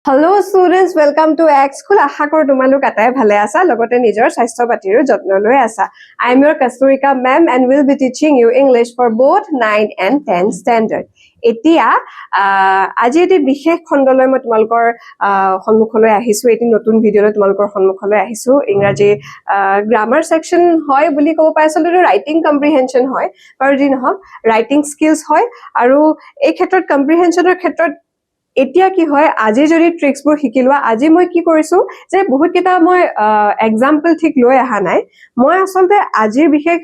Hello students, welcome to X School. আশা কৰো তোমালোক আটাই ভালে আছা লগতে নিজৰ স্বাস্থ্য পাতিৰো যত্ন লৈ আছা. I am your Kasturika ma'am and will be teaching you English for both 9 and 10 standard. এতিয়া আজি এটি বিশেষ খণ্ডলৈ মই তোমালোকৰ সন্মুখলৈ আহিছো এটি নতুন ভিডিঅলৈ তোমালোকৰ সন্মুখলৈ আহিছো ইংৰাজী গ্ৰামাৰ সেকশন হয় বুলি ক'ব পাই আছলতে ৰাইটিং কম্প্ৰিহেনশন হয় বাৰু যি নহওক ৰাইটিং স্কিলছ হয় আৰু এই ক্ষেত্ৰত কম্প্ৰিহেনশনৰ ক্ষেত্ৰত এতিয়া কি হয় আজি যদি ট্ৰিক্সবোৰ শিকিলোৱা আজি মই কি কৰিছো যে বহুত কেইটা মই এক্সাম্পল ঠিক লৈ আহা নাই মই আসলতে আজিৰ বিশেষ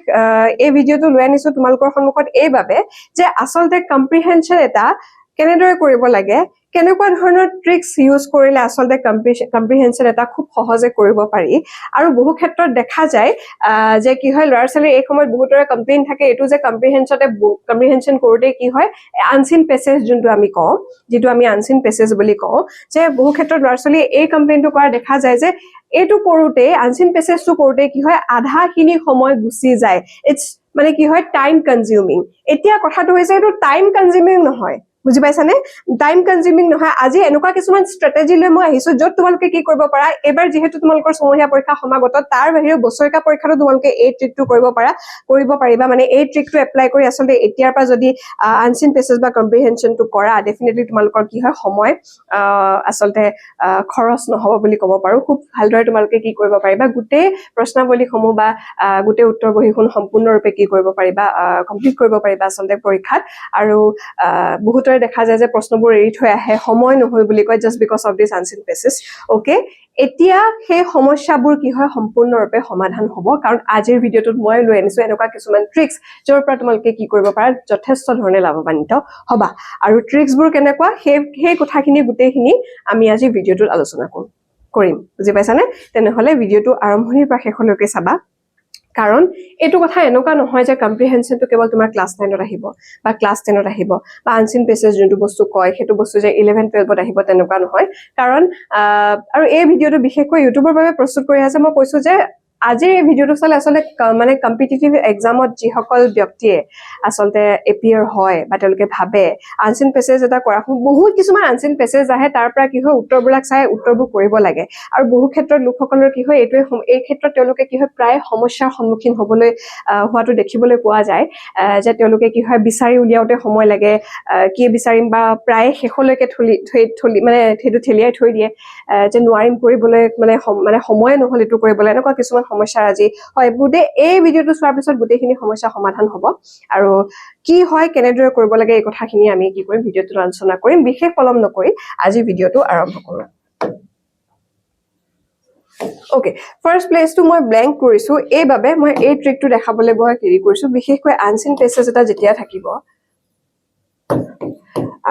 এই ভিডিঅটো লৈ আনিছো তোমালোকৰ সন্মুখত এইভাবে যে আসলতে কম্প্ৰিহেনশন এটা কেনেদৰে কৰিব লাগে কেনেকুৱা ধৰণৰ ট্ৰিক্স ইউজ কৰিলে আসলতে কম্প্ৰিহেনশন এটা খুব সহজে কৰিব পাৰি আৰু বহু ক্ষেত্ৰত দেখা যায় যে কি হয় ল'ৰা-ছোৱালীৰ এই সময়ত বহুতৰে কমপ্লেইন থাকে এটো যে কম্প্ৰিহেনশন কৰোতে কি হয় আনসিন পেছেজ যোনটো আমি কওঁ যেটো আমি আনসিন পেছেজ বুলি কওঁ যে বহু ক্ষেত্ৰত ল'ৰা-ছোৱালী এই কমপ্লেইনটো কৰা দেখা যায় যে এটো কৰোতে আনসিন পেছেজটো কৰোতে কি হয় আধা খিনি সময় গুচি যায় ইটস মানে কি হয় টাইম কনজিউমিং এতিয়া কথাটো হৈছে এটো টাইম কনজিউমিং নহয় বুজি পাইছানে টাইম কনজিউমিং নহয় আজি এনেকুৱা কিছুমান ষ্ট্ৰেটেজি লৈ মই আহিছো যত তোমালোকে কি কৰিব পাৰা এবাৰ যেহেতু তোমালোকৰ সমহীয়া পৰীক্ষা সমাগত তাৰ বাহিৰে বছৰিকা পৰীক্ষাটো তোমালোকে এই ট্ৰিকটো কৰিব পাৰিবা মানে এই ট্ৰিকটো এপ্লাই কৰি আসলে এতিয়াৰ পৰা যদি আনসিন পেছেজ বা কম্প্ৰিহেনশনটো কৰা ডেফিনেটলি তোমালোকৰ কি হয় সময় আসলতে খৰচ নহব বুলি ক'ব পাৰো খুব ভালদৰে তোমালোকে কি কৰিব পাৰিবা গুটে প্ৰশ্নাৱলীসমূহ বা গুটে উত্তৰ বহিখন সম্পূৰ্ণৰূপে কি কৰিব পাৰিবা কমপ্লিট কৰিব পাৰিবা আসলতে পৰীক্ষাত আৰু বহুতৰে দেখা যায় যে প্ৰশ্নবোৰ এৰি থৈ আহে সময় নহল বুলি কয় just because of this unseen passage okay এতিয়া সেই সমস্যাবোৰ কি হয় সম্পূৰ্ণৰূপে সমাধান হ'ব কাৰণ আজিৰ ভিডিঅটোত মই লৈ আনিছো এনেকুৱা কিছুমান ট্ৰিক্স যৰ পৰা তোমালোকে কি কৰিব পাৰা যথেষ্ট ধৰণে লাভৱান্বিত হবা আৰু ট্ৰিক্সবোৰ কেনেকুৱা সেই কথাখিনি গুটেখিনি আমি আজি ভিডিঅটোত আলোচনা কৰিম বুজি পাইছানে তেনেহলে ভিডিঅটো আৰম্ভণিৰ পৰা শেষলৈকে চাবা কাৰণ এটো কথা এনেকুৱা নহয় যে কম্প্ৰিহেনশনটো কেৱল তোমাৰ ক্লাস 9 ত আহিব বা ক্লাস 10 ত আহিব বা আনসিন পেছেজ যোনটো বস্তু কয় হেতু বস্তু যে 11 12 ত আহিব তেনেকুৱা নহয় কাৰণ আৰু এই ভিডিঅটো বিশেষকৈ ইউটিউবৰ বাবে প্ৰস্তুত কৰি আছে মই কৈছো যে আজিৰ এই ভিডিঅটো চালে আসলে মানে কম্পিটিটিভ এক্সামত যি সকল ব্যক্তিয়ে আসলতে এপিয়াৰ হয় বা তেওঁলোকে ভাবে আনসিন পেছেজ এটা কৰা বহুত কিছুমান আনসিন পেছেজ আহে তাৰ পৰা কি হয় উত্তৰবিলাক চাই উত্তৰবোৰ কৰিব লাগে আৰু বহু ক্ষেত্ৰত লোকসকলৰ কি হয় এই ক্ষেত্ৰত তেওঁলোকে কি হয় প্ৰায় সমস্যাৰ সন্মুখীন হ'বলৈ হোৱাটো দেখিবলৈ পোৱা যায় যে তেওঁলোকে কি হয় বিচাৰি উলিয়াওতে সময় লাগে কি বিচাৰিম বা প্ৰায় শেষলৈকে থলি মানে হেতু ঠেলিয়াই থৈ দিয়ে যে নোৱাৰিম কৰিবলৈ মানে সময় নহল এটো কৰিবলৈ এনেকুৱা কিছুমান সমস্যা আজি হয় বুটে এই ভিডিঅটো চোৱাৰ পিছত গুটেখিনি সমস্যা সমাধান হ'ব আৰু কি হয় কেনেদৰে কৰিব লাগে এই কথাখিনি আমি কি কৰিম ভিডিঅটো আলোচনা কৰিম বিশেষ পলম নকৰি আজি ভিডিঅটো আৰম্ভ কৰোঁ ওকে ফাৰ্স্ট প্লেসটো মই ব্ল্যাঙ্ক কৰিছো এইভাবে মই এই ট্ৰিকটো দেখাবলৈ গৈ হেৰি কৰিছো বিশেষকৈ আনসিন পেছেজ এটা যেতিয়া থাকিব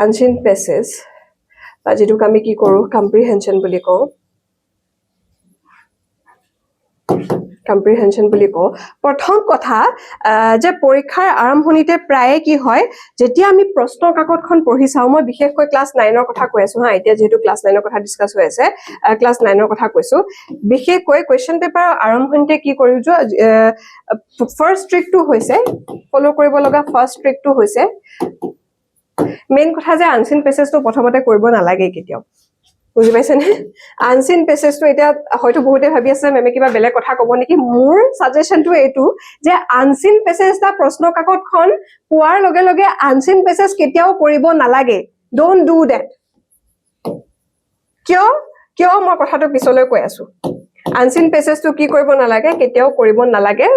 আনসিন পেছেজ বা যেটোক আমি কি কৰো কম্প্ৰিহেনশন বুলি কওঁ কম্প্ৰিহেনশন বুলি কওঁ প্ৰথম কথা যে পৰীক্ষাৰ আৰম্ভণিতে প্ৰায়ে কি হয় যেতিয়া আমি প্ৰশ্ন কাকতখন পঢ়ি চাও মই বিশেষকৈ ক্লাস 9 ৰ কথা কৈ আছো হা এতিয়া যেহেতু ক্লাস 9 ৰ কথা ডিসকাস হৈ আছে ক্লাস 9 ৰ কথা কৈছো বিশেষকৈ কোৱেশ্চন পেপাৰ আৰম্ভণিতে কি কৰিছো ফাৰ্স্ট ট্ৰিকটো হৈছে ফলো কৰিব লগা ফাৰ্স্ট ট্ৰিকটো হৈছে মেইন কথা যে আনসিন পেছেজটো প্ৰথমতে কৰিব নালাগে কেতিয়াও বুজি পাইছেনে আনসিন পেছেজটো এতিয়া হয়তো বহুতে ভাবি আছে মেমে কিবা বেলেগ কথা ক'ব নেকি মোৰ সাজেশনটো এটো যে আনসিন পেছেজ এটা প্ৰশ্ন কাকতখন পোৱাৰ লগে লগে আনসিন পেছেজ কেতিয়াও কৰিব নালাগে ডোন্ট ডু দ্যাট কিয় মই কথাটো পিছলৈ কৈ আছো আনসিন পেছেজটো কি কৰিব নালাগে কেতিয়াও কৰিব নালাগে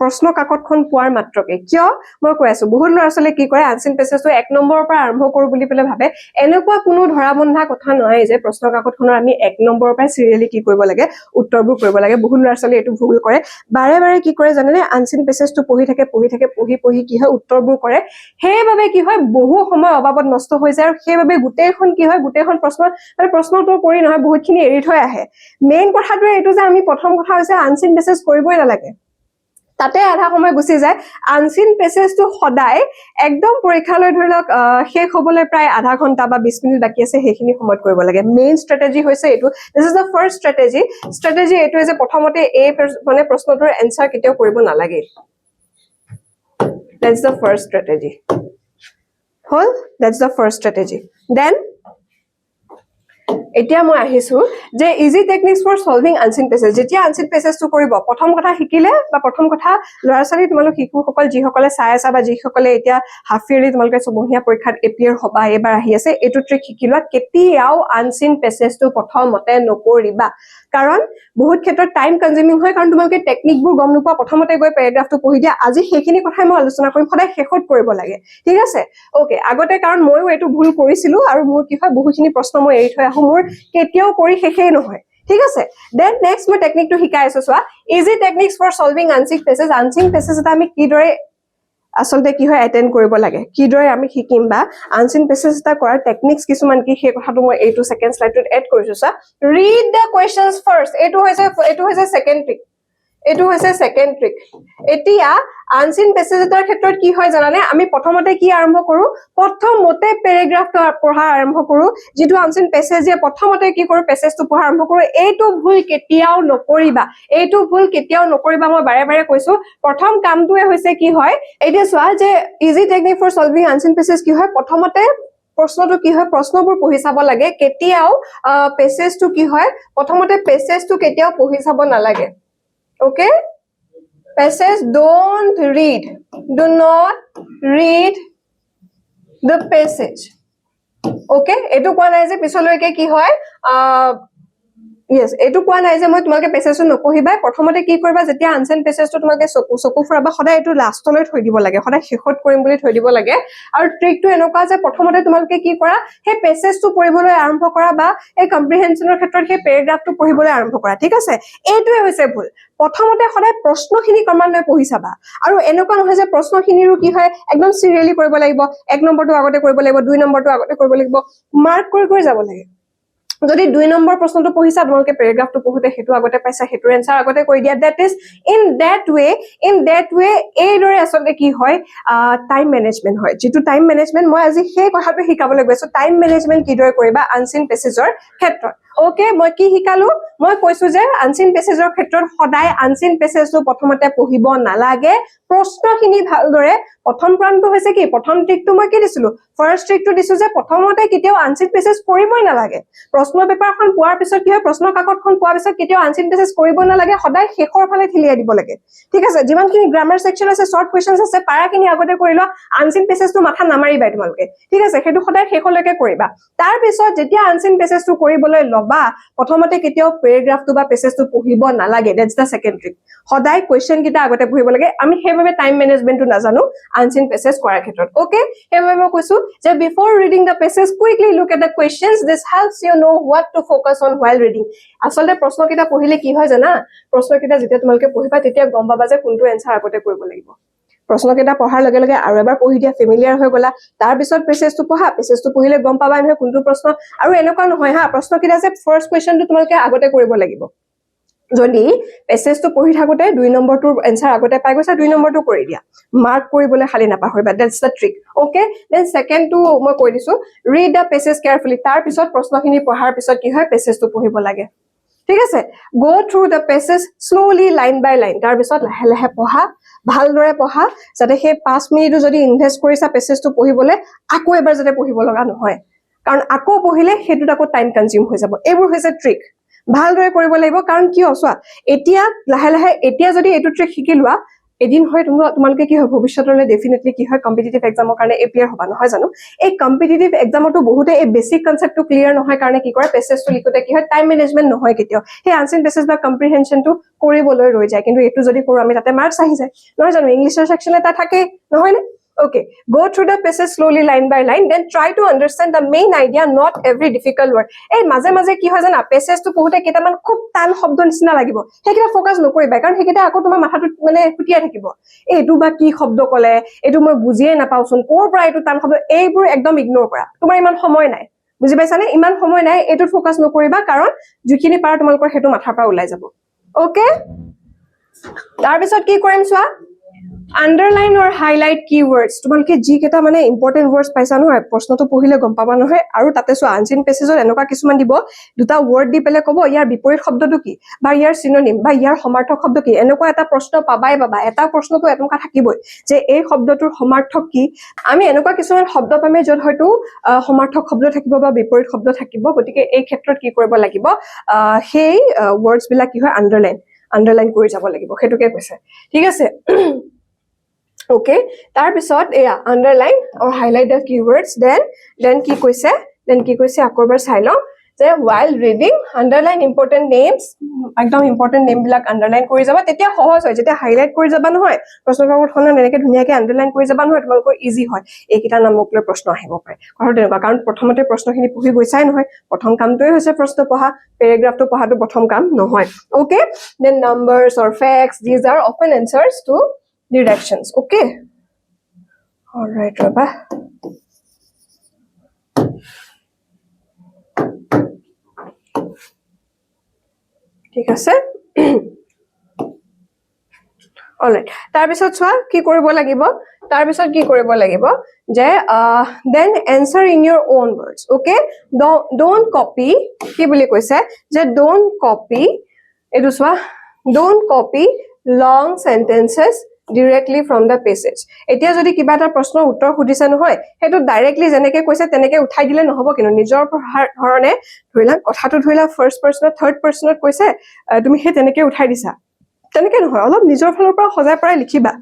প্ৰশ্ন কাকতখন পোৱাৰ মাত্ৰকে কিয় মই কৈ আছো বহুত ল'ৰা-ছোৱালীয়ে কি কৰে আনসিন পেছেজটো 1 নম্বৰৰ পৰা আৰম্ভ কৰো বুলি পেলে ভাবে এনেকুৱা কোনো ধৰা বন্ধা কথা নহয় যে প্ৰশ্ন কাকতখনৰ আমি 1 নম্বৰৰ পৰা সিৰিয়ালি কি কৰিব লাগে উত্তৰবোৰ কৰিব লাগে বহুত ল'ৰা-ছোৱালী এটো ভুল কৰে বাৰে বাৰে কি কৰে জানেনে আনসিন পেছেজটো পঢ়ি পঢ়ি কি হয় উত্তৰবোৰ কৰে হেইভাবে কি হয় বহু সময় অবাবত নষ্ট হৈ যায় আৰু হেইভাবে গুটেইখন কি হয় গুটেইখন প্ৰশ্নটো কৰি নহয় বহুতখিনি এৰি থৈ আহে মেইন কথাটো এটো যে আমি প্ৰথম কথা হৈছে আনসিন পেছেজ কৰিবই নালাগে তাতে আধা সময় গুচি যায় আনসিন পেছেজটো সদায় একদম পৰীক্ষালৈ ধৰক শেষ হ'বলৈ প্ৰায় আধা ঘণ্টা বা 20 মিনিট বাকি আছে হেখিনি সময়ত কৰিব লাগে মেইন ষ্ট্ৰেটেজি হৈছে এটো this is the first strategy এটো যে প্ৰথমতে এই মানে প্ৰশ্নটোৰ এনসাৰ কেতিয়াও কৰিব নালাগে that's the first strategy that's the first strategy then এতিয়া মই আহিছো যে easy techniques for solving unseen passage যেতিয়া আনসিন পেছেজটো কৰিব প্ৰথম কথা শিকিলে বা প্ৰথম কথা ল'ৰা ছোৱালী তোমালোক শিশুসকল যিসকলে চাই আছা বা যিসকলে এতিয়া হাফ ইয়াৰলি তোমালোকে ছমহীয়া পৰীক্ষাত এপিয়াৰ হবা এবাৰ আহি আছে এইটো ট্ৰিক শিকিলোৱা কেতিয়াও আনসিন পেছেজটো প্ৰথমতে নকৰিবা কাৰণ বহুত ক্ষেত্ৰত টাইম কনজিউমিং হয় কাৰণ তোমালোকে টেকনিকবোৰ গম নোপোৱা প্ৰথমতে গৈ পেৰাগ্ৰাফটো পঢ়ি দিয়া আজি সেইখিনি কথাই মই আলোচনা কৰিম সদায় শেষত কৰিব লাগে ঠিক আছে ওকে আগতে কাৰণ মইও এইটো ভুল কৰিছিলো আৰু মোৰ কি হয় বহুখিনি প্ৰশ্ন মই এৰি থৈ আহো মোৰ কেতিয়াও কৰি শেষেই নহয় ঠিক আছে দেন নেক্সট মই টেকনিকটো শিকাই আছো চোৱা easy techniques for solving unseen passage এটা আমি কিদৰে আসলতে কি হয় এটেন্ড কৰিব লাগে কিদৰে আমি শিকিম বা আনসিন পেছেজ এটা কৰাৰ টেকনিক্স কিছুমান কি সেই কথাটো মই এইটো সেকেন্ড স্লাইডত এড কৰিছো চা ৰিড দ্য কোৱেশ্চনছ ফাৰ্ষ্ট এইটো হৈছে সেকেন্ড ট্ৰিক এইটো হৈছে সেকেন্ড ট্ৰিক এতিয়া আনসিন পেছেজ এটাৰ ক্ষেত্ৰত কি হয় জানানে আমি প্ৰথমতে কি আৰম্ভ কৰো প্ৰথমতে পেৰাগ্ৰাফটো পঢ়া আৰম্ভ কৰো যেটো আনসিন পেছেজ যে প্ৰথমতে কি কৰো পেছেজটো পঢ়া আৰম্ভ কৰো এইটো ভুল কেতিয়াও নকৰিবা মই বাৰে বাৰে কৈছো প্ৰথম কামটোৱে হৈছে কি হয় এতিয়া চোৱা যে easy technique for solving unseen passage কি হয় প্ৰথমতে প্ৰশ্নটো কি হয় প্ৰশ্নবোৰ পঢ়ি চাব লাগে কেতিয়াও পেছেজটো কি হয় প্ৰথমতে পেছেজটো কেতিয়াও পঢ়ি চাব নালাগে okay passage don't read do not read the passage okay etu koa nai je pisoloike ki hoy yes etu koa nai je moi tumake passage no pohiba prothomate ki koriba jetia ancient passage to tumake soku furaba hoda etu last loi thoi dibo lage hoda shekhot korim boli thoi dibo lage aru trick to enoka je prothomate tumake ki kora he passage to poriboloi arambho kora ba ei comprehension er khetrot he paragraph to poriboloi arambho kora thik ase etu hoise bhul প্ৰথমতে সদায় প্ৰশ্নখিনি ক্ৰমান্বয়ে পঢ়ি চাবা আৰু এনেকুৱা নহয় যে প্ৰশ্নখিনিৰো কি হয় একদম সিৰিয়ালি কৰিব লাগিব এক নম্বৰটো আগতে কৰিব লাগিব দুই নম্বৰটো আগতে কৰিব লাগিব মাৰ্ক কৰি যাব লাগে যদি দুই নম্বৰ প্ৰশ্নটো পঢ়িছা তোমালোকে পেৰাগ্ৰাফটো পঢ়োতে হেতু আগতে পাইছা হেতুৰ এনসাৰ আগতে কৈ দিয়া দ্যাট ইজ ইন দ্যাট ৱে এই দৰে আসলে কি হয় টাইম মেনেজমেন্ট হয় যেটো টাইম মেনেজমেন্ট মই আজি সেই কথাটো শিকাবলৈ গৈছো টাইম মেনেজমেন্ট কি দৰে কৰিবা আনসিন পেছেজৰ ক্ষেত্ৰত ওকে মই কি শিকালো মই কৈছো যে আনসিন পেছেজৰ ক্ষেত্ৰত সদায় আনসিন পেছেজটো প্ৰথমতে পঢ়িব নালাগে প্ৰশ্নখিনি ভালদৰে প্ৰথম প্ৰণটো হৈছে কি প্ৰথম ট্ৰিকটো মই কি দিছিলো ফাৰ্ষ্ট ট্ৰিকটো দিছো যে প্ৰথমতে কেতিয়াও আনসিন পেছেজ পঢ়িবই নালাগে প্ৰশ্ন পেপাৰখন পোৱাৰ পিছত কি হয় প্ৰশ্ন কাকতখন পোৱাৰ পিছত কেতিয়াও আনসিন পেছেজ কৰিব নালাগে সদায় শেষৰ ফালে ঠিলিয়াই দিব লাগে ঠিক আছে যিমানখিনি গ্ৰামাৰ সেকশন আছে শৰ্ট কোৱেশ্চনছ আছে পাৰাখিনি আগতে কৰি লোৱা আনসিন পেছেজটো মাথা নামাৰিবা তোমালোকে ঠিক আছে হেতু সদায় শেষলৈকে কৰিবা তাৰ পিছত যেতিয়া আনসিন পেছেজটো কৰিবলৈ লবা প্ৰথমতে কেতিয়াও পেৰাগ্ৰাফটো বা পেছেজটো পঢ়িব নালাগে দ্যাটস দা সেকেন্ড ট্ৰিক সদায় কোৱেশ্চন কিটা আগতে পঢ়িব লাগে আমি হেভাবে টাইম মেনেজমেন্টটো নাজানো আনসিন পেছেজ কৰাৰ ক্ষেত্ৰত ওকে হেভাবে মই কৈছো যে before reading the passage quickly look at the questions this helps you know what to focus on while reading আসলে প্ৰশ্ন কিটা পঢ়িলে কি হয় জানা প্ৰশ্ন কিটা যেতিয়া তোমালোকে পঢ়িবা তেতিয়া গম পাবা যে কোনটো এনসাৰ আগতে কৰিব লাগিব প্ৰশ্ন কিটা পঢ়াৰ লগে লগে আৰু এবাৰ পঢ়ি দিয়া ফেমিলিয়াৰ হৈ গলা তাৰ পিছত পেছেজটো পঢ়িলে গম পাবা নহয় কোনটো প্ৰশ্ন আৰু এনেকুৱা নহয় হা প্ৰশ্ন কিটা যে ফাৰ্ষ্ট কোৱেশ্চনটো তোমালোকে আগতে কৰিব লাগিব যদি পেছেজটো পঢ়ি থাকোতে দুই নম্বৰটোৰ এনসাৰ আগতে পাই গৈছা দুই নম্বৰটো কৰি দিয়া মাৰ্ক কৰিবলৈ খালি নাপাহৰিবা that's the trick okay then সেকেন্ডটো মই কৈ দিছো ৰিড দা পেছেজ কেয়াৰফুলি তাৰ পিছত প্ৰশ্নখিনি পঢ়াৰ পিছত কি হয় পেছেজটো পঢ়িব লাগে ঠিক আছে গো থ্ৰু দা পেছেজ স্লোলি লাইন বাই লাইন তাৰ পিছত লাহে লাহে পঢ়া ভালদৰে পঢ়া যাতে সেই 5 মিনিটও যদি ইনভেস্ট কৰিছা পেছেজটো পঢ়িবলৈ আকৌ এবাৰ যাতে পঢ়িব লগা নহয় কাৰণ আকৌ পঢ়িলে হেতুত আকৌ টাইম কনজিউম হৈ যাব এইবোৰ হৈছে ট্ৰিক ভালদৰে কৰিব লাগিব কাৰণ কি অসোৱা এতিয়া লাহে লাহে এতিয়া যদি এটো ট্ৰিক শিকিলোৱা এদিন হয় তোমালোকে কি হয় ভৱিষ্যতলৈ ডেফিনেটলি কি হয় কম্পিটিটিভ এক্সামৰ কাৰণে এপিয়াৰ হবা নহয় জানো এই কম্পিটিটিভ এক্সামটো বহুতে এই বেসিক কনসেপ্টটো ক্লিয়াৰ নহয় কাৰণে কি কৰে পেছেজটো লিখোতে কি হয় টাইম মেনেজমেন্ট নহয় কেতিয়াও সেই আনসিন পেছেজ বা কম্প্ৰিহেনশনটো কৰিবলৈ ৰৈ যায় কিন্তু এটো যদি কৰো আমি তাতে মাৰ্কস আহি যায় নহয় জানো ইংলিশৰ সেকশন এটা থাকে নহয় নে Okay, go through the passage slowly line by line, then try to understand the main idea, not every difficult word. Ei maze ki hoy jana passage to pohote ketaman khub tan shobdo nisina lagibo. Hekita focus nokoriba karon hekita ako toma matha tu mane futia thakibo. Etu ba ki shobdo kole, etu moi bujiye na pausun. Kor pora etu tan shobdo eibur ekdom ignore kora. Tomar iman samoy nai. বুজি পাইছানে ইমান সময় নাই এটো focus নকৰিবা কাৰণ যিখিনি পাৰা তোমালোকৰ হেতু মাথাৰ পৰা ওলাই যাব ওকে তাৰ পিছত কি কৰিম চোৱা underline or highlight keywords তোমালকে জি কেটা মানে ইম্পৰ্টেন্ট ওয়াৰ্ডছ পাইছা নহয় প্ৰশ্নটো পঢ়িলে গম পাবা নহয় আৰু তাতে সো আনচিন পেছেজত এনেকুৱা কিছুমান দিব দুটা ওয়াৰ্ড দি পেলে ক'ব ইয়াৰ বিপৰীত শব্দটো কি বা ইয়াৰ সিনোনিম বা ইয়াৰ সমাৰ্থক শব্দ কি এনেকুৱা এটা প্ৰশ্ন পাবাই পাবা এটা প্ৰশ্নটো এনেকুৱা থাকিবই যে এই শব্দটোৰ সমাৰ্থক কি আমি এনেকুৱা কিছুমান শব্দ পামে যত হয়তো সমাৰ্থক শব্দ থাকিব বা বিপৰীত শব্দ থাকিব গতিকে এই ক্ষেত্ৰত কি কৰিব লাগিব সেই ওয়াৰ্ডছ বিলাক কি হয় আন্ডাৰলাইন কৰি যাব লাগিব হেতুকে কৈছে ঠিক আছে Okay, tar pisot underline or highlight the keywords then ki koise akobar sailo je while reading underline important names ekdom important name bilak underline kori jaba tetia সহজ হয় যেটা highlight kori jaba নহয় প্ৰশ্ন কাকত খনৰ এনেকে ধুনিয়াকে underline kori jaba নহয় তোমালোকৰ easy হয় এইকিটা নামক লৈ প্ৰশ্ন আহিব পাৰে কাৰণ প্ৰথমতে প্ৰশ্নখিনি পঢ়ি গৈছাই নহয় প্ৰথম কামটোই হৈছে প্ৰশ্ন পঢ়া প্যাৰাগ্ৰাফটো পঢ়াটো প্ৰথম কাম নহয় okay then numbers or facts these are often answers to directions okay all right Rabba ঠিক আছে all right তাৰ পিছত চোৱা কি কৰিব লাগিব যে then answer in your own words okay don't copy কি বুলি কৈছে যে don't copy এটো চোৱা don't copy long sentences directly from the passage এতিয়া যদি কিবা এটা প্ৰশ্ন উত্তৰ খুদিছে নহয় হেতু ডাইৰেক্টলি জেনেকে কৈছে তেনেকে উঠাই দিলে নহব কিনো নিজৰ ধৰণে ধৰিলা কথাটো ধৰিলা ফাৰ্স্ট পাৰসনত থাৰ্ড পাৰসনত কৈছে তুমি হে তেনেকে উঠাই দিছা তেনেকে নহয় অলপ নিজৰ ফালৰ পৰা সজাই পৰাই লিখিবা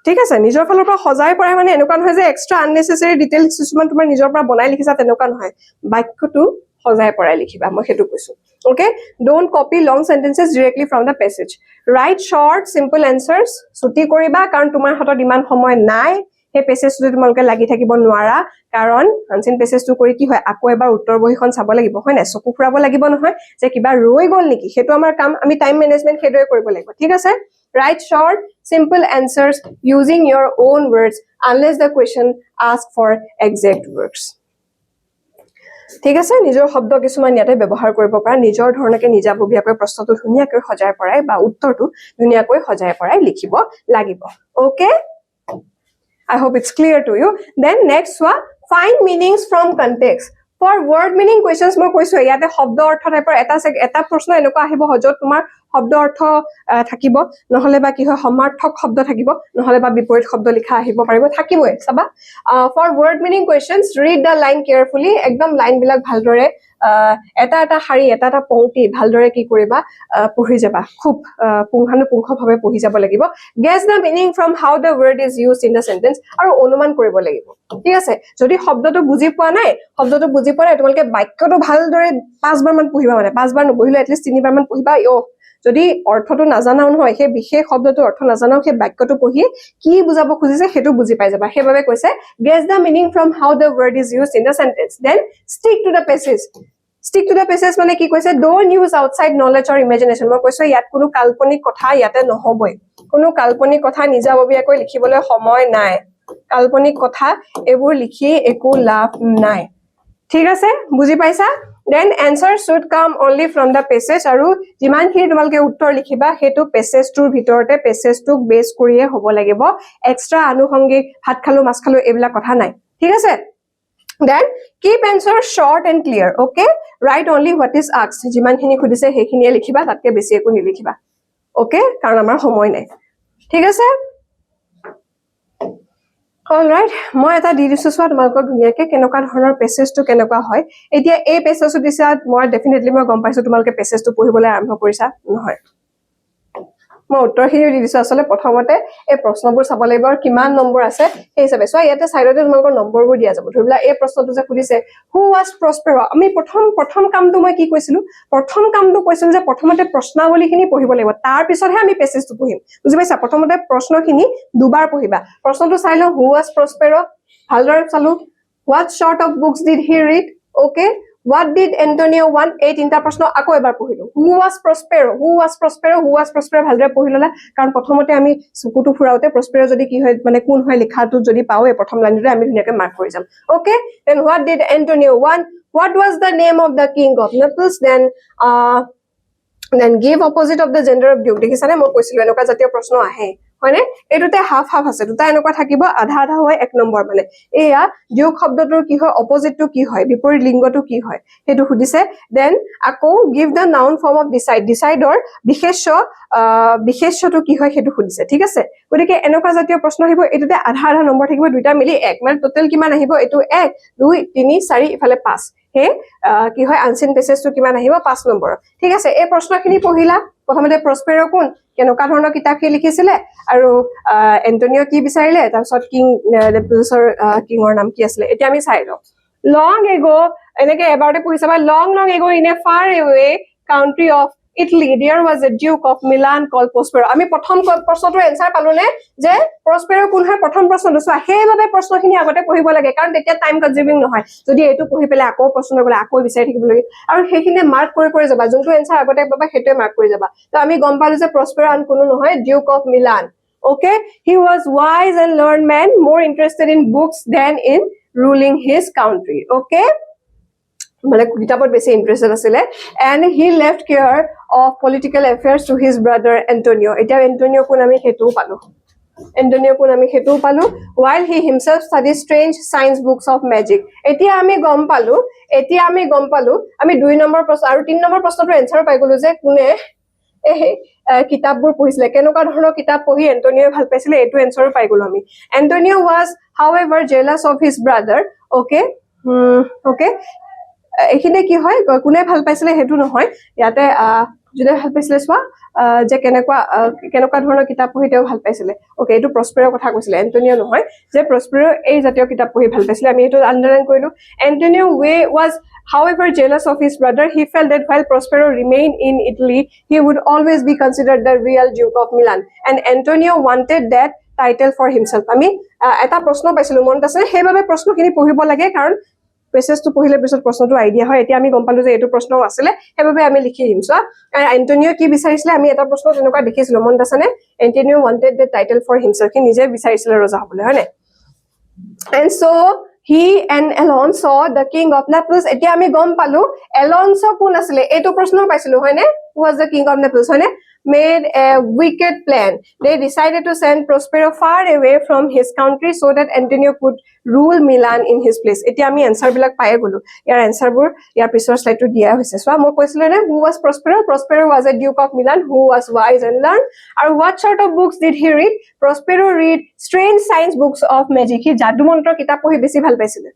ঠিক আছে নিজৰ ফালৰ পৰা সজাই পৰাই মানে এনেকুৱা নহয় যে এক্সট্ৰা আননেসেসাৰী ডিটেইলছ কিছুমান তোমাৰ নিজৰ পৰা বনাই লিখিছা তেনেকুৱা নহয় বাক্যটো সজাই পৰাই লিখিবা মই হেতু কৈছো okay don't copy long sentences directly from the passage write short simple answers ছুটি কৰিবা কাৰণ তোমাৰ হাতত ইমান সময় নাই হে পেছেজটো তোমালকে লাগি থাকিব নোৱাৰা কাৰণ আনচিন পেছেজটো কৰি কি হয় আকৌ এবাৰ উত্তৰ বহিখন চাব লাগিব হয় না চকু ফুৰাব লাগিব নহয় যে কিবা ৰৈ গল নেকি হেতু আমাৰ কাম আমি টাইম ম্যানেজমেন্ট হেদৰে কৰিব লাগিব ঠিক আছে write short simple answers using your own words unless the question asks for exact words ঠিক আছে নিজৰ শব্দ কিছুমান ইয়াতে ব্যৱহাৰ কৰিব পাৰা নিজৰ ধৰণকে নিজাববীয়াকৈ প্ৰশ্নটো ধুনিয়াকৈ সজাই পৰাই বা উত্তৰটো ধুনিয়াকৈ সজাই পৰাই লিখিব লাগিব okay I hope it's clear to you then next one find meanings from context for word meaning questions মই কৈছো ইয়াতে শব্দ অৰ্থ টাইপৰ এটা প্ৰশ্ন এনেকুৱা আহিব হজত তোমাৰ শব্দ অৰ্থ থাকিব নহলে বা কি হয় সমাৰ্থক শব্দ থাকিব নহলে বা বিপৰীত শব্দ লিখা আহিব পাৰিব থাকিবই চাবা for word meaning questions read the line carefully একদম লাইন বিলাক ভালদৰে এটা শাৰী এটা পংক্তি ভালদৰে কি কৰিবা পঢ়ি যাবা খুব পুংখানুপুংখভাৱে পঢ়ি যাব লাগিব guess the meaning from how the word is used in the sentence আৰু অনুমান কৰিব লাগিব ঠিক আছে যদি শব্দটো বুজি পোৱা নাই তোমালকে বাক্যটো ভালদৰে 5 বাৰ মান পঢ়িবা মানে 5 বাৰ নপঢ়িলে at least 3 বাৰ মান পঢ়িবা যদি অৰ্থটো নাজানাও নহয় সেই বিশেষ শব্দটো অৰ্থ নাজানাও সেই বাক্যটো পঢ়ি কি বুজাব খুজিছে হেতু বুজি পাই যাবা সেইভাবে কৈছে guess the meaning from how the word is used in the sentence then stick to the passage মানে কি কৈছে don't use outside knowledge or imagination মই কৈছো ইয়াত কোনো কাল্পনিক কথা ইয়াতে নহবই কোনো কাল্পনিক কথা নিজাববীয়াকৈ লিখিবলৈ সময় নাই কাল্পনিক কথা এবোৰ লিখি একো লাভ নাই ঠিক আছে বুজি পাইছা then answer should come only from the passage আৰু যিমানখিনি তোমালকে উত্তৰ লিখিবা হেতু পেছেজটোৰ ভিতৰতে পেছেজটোক বেস কৰিয়ে হ'ব লাগিব এক্সট্ৰা আনুষংগিক হাত খালো মাছ খালো এইবিলাক কথা নাই ঠিক আছে then keep answer short and clear okay write only what is asked যিমানখিনি খুদিছে হেখিনিয়ে লিখিবা তাতকে বেছি একো নিলিখিবা okay কাৰণ আমাৰ সময় নাই ঠিক আছে all right মই এটা দি দিছো সোৱা তোমালোকক ধুনিয়াকে কেনেকুৱা ধৰণৰ পেছেজটো কেনেকুৱা হয় এতিয়া এই পেছেজটো দিছা মই ডেফিনেটলি মই গম পাইছো তোমালোকে পেছেজটো পঢ়িবলৈ আৰম্ভ কৰিছা নহয় মই উত্তৰখিনি দি দিছো আসলে প্ৰথমতে এই প্ৰশ্নবোৰ চাব লাগিব আৰু কিমান নম্বৰ আছে সেই হিচাপে সোৱা ইয়াতে সাইডতে তোমালোকৰ নম্বৰবোৰ দিয়া যাব ধৰিলা এই প্ৰশ্নটো যে খুদিছে who was prosperous আমি প্ৰথম কামটো মই কি কৈছিলো যে প্ৰথমতে প্ৰশ্নাৱলীখিনি পঢ়িব লাগিব তাৰ পিছতহে আমি পেছেজটো পঢ়িম বুজি পাইছা প্ৰথমতে প্ৰশ্নখিনি দুবাৰ পঢ়িবা প্ৰশ্নটো চাই লও who was prosperous ভালদৰে চালো what sort of books did he read okay what did Antonio want এই তিনটা প্ৰশ্ন আকৌ এবাৰ পঢ়িলো who was prosperous ভালদৰে পঢ়িললা কাৰণ প্ৰথমতে আমি সুকুটো ফুৰাওতে prosperous যদি কি হয় মানে কোন হয় লিখাটো যদি পাও এই প্ৰথম লাইনটোতে আমি ধুনিয়াকে মাৰ্ক কৰি যাম okay then what did Antonio want what was the name of the king of Naples then give opposite of the gender of duke দেখিছানে মই কৈছিলো এনেকুৱা জাতীয় প্ৰশ্ন আহে হয়নে এটোতে হাফ হাফ আছে দুটা এনেকুৱা থাকিব আধা আধা হয় এক নম্বৰ মানে এয়া ডিউক শব্দটোৰ কি হয় অপজিটটো কি হয় বিপৰীত লিংগটো কি হয় হেতু সুধিছে দেন আকৌ give the noun form of decide ডিসাইডৰ বিশেষ্যটো কি হয় হেতু সুধিছে ঠিক আছে গতিকে এনেকুৱা জাতীয় প্ৰশ্ন আহিব এটোতে আধা আধা নম্বৰ থাকিব দুটা মিলি এক মানে টোটাল কিমান আহিব এটো 1 2 3 4 ইফালে 5 হে কি হয় আনসিন পেছেজটো কিমান আহিব 5 নম্বৰ ঠিক আছে এই প্ৰশ্নখিনি পঢ়িলা প্ৰথমতে প্ৰস্পেৰো কোন কেনেকুৱা ধৰণৰ কিতাপ কি লিখিছিলে আৰু এন্টোনিও কি বিচাৰিলে তাৰপিছত কিং নেপলছৰ কিঙৰ নাম কি আছিল এতিয়া আমি চাই লওঁ long ago এনেকে এবাৰতে পঢ়িছা বা long ago in a far away country of Italy there was a duke of Milan called Prospero আমি প্ৰথম প্ৰশ্নটোৰ এনসাৰ পালোনে যে প্ৰস্পেৰো কোন হয় প্ৰথম প্ৰশ্নটো চোৱা হেইভাবে প্ৰশ্নখিনি আগতে পঢ়িব লাগে কাৰণ তেতিয়া টাইম কনজিউমিং নহয় যদি এটো পঢ়ি পেলে আকৌ প্ৰশ্ন গলে আকৌ বিচাৰি থাকিব লাগে আৰু হেখিনি মাৰ্ক কৰি যাবা যোনটো এনসাৰ আগতে পাবা হেটোৱে মাৰ্ক কৰি যাবা তো আমি গম পালো যে প্ৰস্পেৰো আন কোনো নহয় Duke of Milan okay he was wise and learned man more interested in books than in ruling his country okay মানে কিতাপত বেছি ইন্টারেস্টেড আছিল and he left care of political affairs to his brother Antonio এটা Antonio কোন আমি হেতু পালো Antonio কোন আমি হেতু পালো while he himself studied strange science books of magic এতিয়া আমি গম পালো আমি 2 নম্বৰ প্ৰশ্ন আৰু 3 নম্বৰ প্ৰশ্নটোৰ এনসাৰ পাই গলো যে কোনে কিতাপবোৰ পঢ়িছিলে কেনেকুৱা ধৰণৰ কিতাপ পঢ়ি এন্টোনিও ভাল পাইছিলে এটো এনসাৰ পাই গলো আমি Antonio was however jealous of his brother okay okay এখিনে কি হয় কোনে ভাল পাইছিলে হেতু নহয় ইয়াতে যদি ভাল পাইছিলে সোৱা যে কেনেকুৱা ধৰণৰ কিতাপ পঢ়ি তেও ভাল পাইছিলে ওকে এটো প্ৰস্পেৰৰ কথা কৈছিলে এন্টোনিও নহয় যে প্ৰস্পেৰো এই জাতীয় কিতাপ পঢ়ি ভাল পাইছিলে আমি এটো আন্ডাৰলাইন কৰিলো Antonio was however jealous of his brother he felt that while Prospero remained in Italy he would always be considered the real Duke of Milan and Antonio wanted that title for himself আমি এটা প্ৰশ্ন পাইছিলো মনত আছে হেইভাবে প্ৰশ্নখিনি পঢ়িব লাগে কাৰণ পেছেজটো পঢ়িলে পিছত প্ৰশ্নটো আইডিয়া হয় এতিয়া আমি গম পালো যে এটো প্ৰশ্ন আছিল হেভাবে আমি লিখি দিম সো এন্টোনিও কি বিচাৰিছিলে আমি এটা প্ৰশ্ন তেনেকুৱা দেখিছিলো মনত আছে নে Antonio wanted the title for himself কি নিজে বিচাৰিছিলে ৰজা হ'বলৈ হয় নে and so he and Alonso the king of Naples এতিয়া আমি গম পালো Alonso কোন আছিল এটো প্ৰশ্ন পাইছিলো হয় নে who was the king of Naples হয় নে made a wicked plan they decided to send Prospero far away from his country so that Antonio could rule Milan in his place এতিয়া আমি আনসাৰ বিলাক পাই গলো ইয়াৰ আনসাৰবোৰ ইয়াৰ পিছৰ স্লাইডটো দিয়া হৈছে সো মই কৈছিলো নে who was Prospero was a duke of Milan who was wise and learned and what sort of books did he read Prospero read strange science books of magic he জাদু মন্ত্ৰৰ কিতাপ পঢ়ি বেছি ভাল পাইছিলে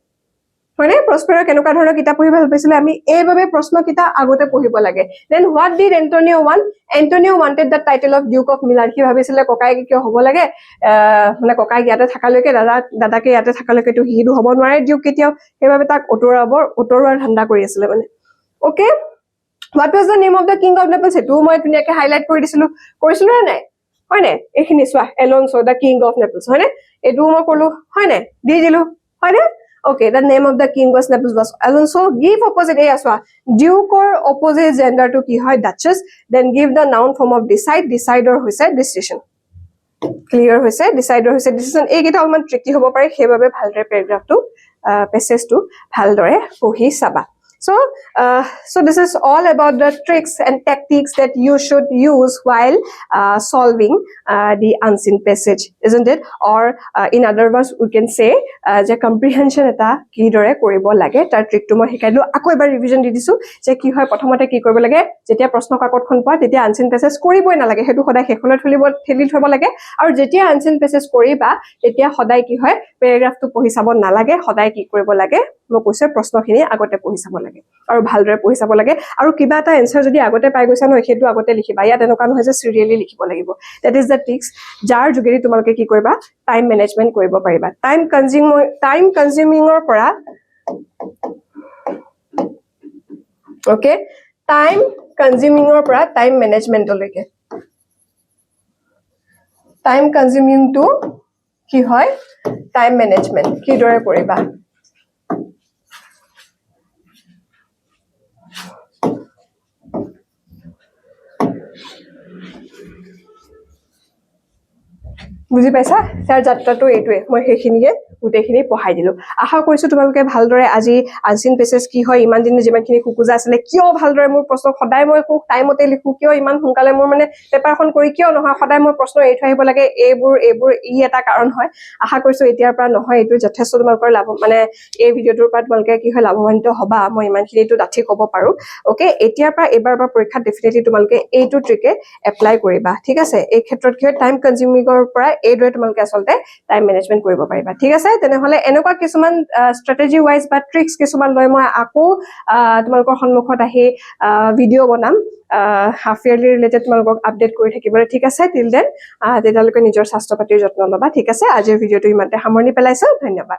হয়নে প্ৰস্পেৰো কেনেকুৱা ধৰণৰ কিতাপ পঢ়ি ভাল পাইছিলে আমি এইভাবে প্ৰশ্ন কিতা আগতে পঢ়িব লাগে then what did Antonio want Antonio wanted the title of Duke of Milan কি ভাবিছিলে ককাইকে কিয় হ'ব লাগে মানে ককাই ইয়াতে থাকালৈকে দাদাকে ইয়াতে থাকালৈকে তো হিদু হ'ব নোৱাৰে ডিউক কেতিয়াও হেভাবে তাক অটৰুৱাৰ ধান্দা কৰি আছিল মানে okay what was the name of the king of Naples হেতু মই ধুনিয়াকে হাইলাইট কৰি কৰিছিলো নাই হয় নে এখিনি সোৱা Alonso the king of Naples হয় নে এটো মই কলো হয় নে দি দিলো হয় নে okay the name of the king was Naples was Alonso give opposite a aswa duke or opposite gender to ki hoy duchess then give the noun form of decider hoise decision clear hoise decider hoise decision ei kita alman tricky hobo pare hebabe bhaldre paragraph to passage to bhaldore pohi saba so this is all about the tricks and tactics that you should use while solving the unseen passage isn't it or in other words we can say যে comprehension এটা কি দৰে কৰিব লাগে তাৰ ট্ৰিকটো মই শিকাইলো আকৌ এবাৰ ৰিভিজন দি দিছো যে কি হয় প্ৰথমতে কি কৰিব লাগে যেতিয়া প্ৰশ্ন কাকতখন পোৱা তেতিয়া unseen passage কৰিবই না লাগে হেতু সদায় হেখনত ঠেলি থব লাগে আৰু যেতিয়া unseen passage কৰিবা তেতিয়া সদায় কি হয় প্যাৰাগ্ৰাফটো পঢ়ি চাব না লাগে সদায় কি কৰিব লাগে মই কৈছে প্ৰশ্নখিনি আগতে পঢ়ি চাব লাগে আৰু ভালদৰে পঢ়ি চাব লাগে আৰু কিবা এটা এনসাৰ যদি আগতে পাই গৈছা নহয় হেতু আগতে লিখিবা ইয়াত এনেকুৱা নহয় যে সিৰিয়ালি লিখিব লাগিব that is the tricks যাৰ যোগেদি তোমালোকে কি কৰিবা টাইম ম্যানেজমেন্ট কৰিব পাৰিবা টাইম কনজিউমিংৰ পৰা ওকে টাইম কনজিউমিংৰ পৰা টাইম ম্যানেজমেন্টলৈকে টাইম কনজিউমিং টু কি হয় টাইম ম্যানেজমেন্ট কি দৰে কৰিবা বুজি পাইছা তাৰ যাত্ৰাটো এইটোৱে মই সেইখিনিয়ে গোটেইখিনি পঢ়াই দিলো আশা কৰিছো তোমালোকে ভালদৰে আজি আনচিন পেছেজ কি হয় ইমান দিনে যিমানখিনি খুকুজা আছিলে কিয় ভালদৰে মোৰ প্ৰশ্ন সদায় মই খুব টাইমতে লিখো কিয় ইমান সোনকালে মোৰ মানে পেপাৰখন কৰি কিয় নহয় সদায় মই প্ৰশ্ন এৰি থৈ আহিব লাগে এইবোৰ এটা কাৰণ হয় আশা কৰিছো এতিয়াৰ পৰা নহয় এইটো যথেষ্ট তোমালোকৰ লাভ মানে এই ভিডিঅ'টোৰ পৰা তোমালোকে কি হয় লাভৱান্বিত হবা মই ইমানখিনিটো ডাঠি ক'ব পাৰো ওকে এতিয়াৰ পৰা এবাৰ পৰীক্ষাত ডেফিনেটলি তোমালোকে এইটো ট্ৰিকে এপ্লাই কৰিবা ঠিক আছে এই ক্ষেত্ৰত কি হয় টাইম কনজিউমিঙৰ পৰা এইদৰে তোমালোকে আচলতে টাইম মেনেজমেন্ট কৰিব পাৰিবা ঠিক আছে তেনেহলে এনেকুৱা কিছুমান ষ্ট্ৰেটেজি ৱাইজ বা ট্ৰিক্স কিছুমান লৈ মই আকৌ তোমালোকৰ সন্মুখত আহি ভিডিঅ' বনাম হাফ ইয়াৰলি ৰিলেটেড তোমালোকক আপডেট কৰি থাকিবলৈ ঠিক আছে টিল দেন তেতিয়ালৈকে নিজৰ স্বাস্থ্য পাতিৰ যত্ন ল'বা ঠিক আছে আজিৰ ভিডিঅ'টো ইমানতে সামৰণি পেলাইছো ধন্যবাদ